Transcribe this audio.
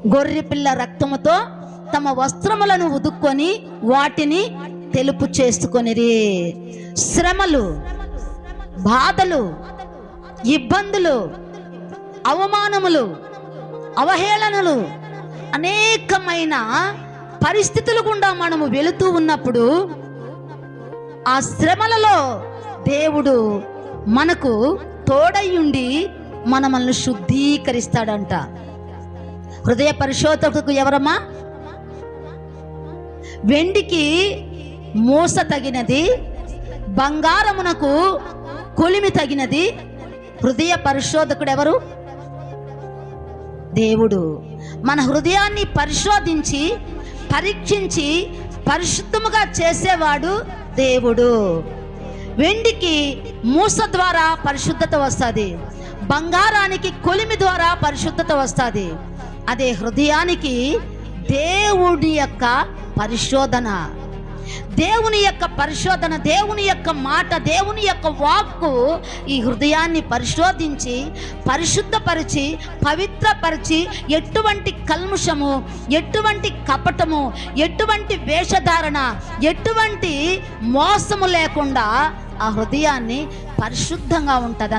గొర్రెపిల్ల రక్తముతో తమ వస్త్రములను ఉదుక్కొని వాటిని తెలుపు చేసుకొనిరి. శ్రమలు, బాధలు, ఇబ్బందులు, అవమానములు, అవహేళనలు, అనేకమైన పరిస్థితులు గుండా మనము వెళుతూ ఉన్నప్పుడు ఆ శ్రమలలో దేవుడు మనకు తోడయ్యుండి మనల్ని శుద్ధీకరిస్తాడంట. హృదయ పరిశోధకులకు ఎవరమ్మా? వెండికి మూస తగినది, బంగారమునకు కొలిమి తగినది. హృదయ పరిశోధకుడు ఎవరు? దేవుడు. మన హృదయాన్ని పరిశోధించి పరీక్షించి పరిశుద్ధముగా చేసేవాడు దేవుడు. వెండికి మూస ద్వారా పరిశుద్ధత వస్తుంది, బంగారానికి కొలిమి ద్వారా పరిశుద్ధత వస్తుంది. అదే హృదయానికి దేవుని యొక్క పరిశోధన, దేవుని యొక్క పరిశోధన, దేవుని యొక్క మాట, దేవుని యొక్క వాక్కు ఈ హృదయాన్ని పరిశోధించి పరిశుద్ధపరిచి పవిత్రపరిచి ఎటువంటి కల్ముషము, ఎటువంటి కపటము, ఎటువంటి వేషధారణ, ఎటువంటి మోసము లేకుండా ఆ హృదయాన్ని పరిశుద్ధంగా ఉంటుంది.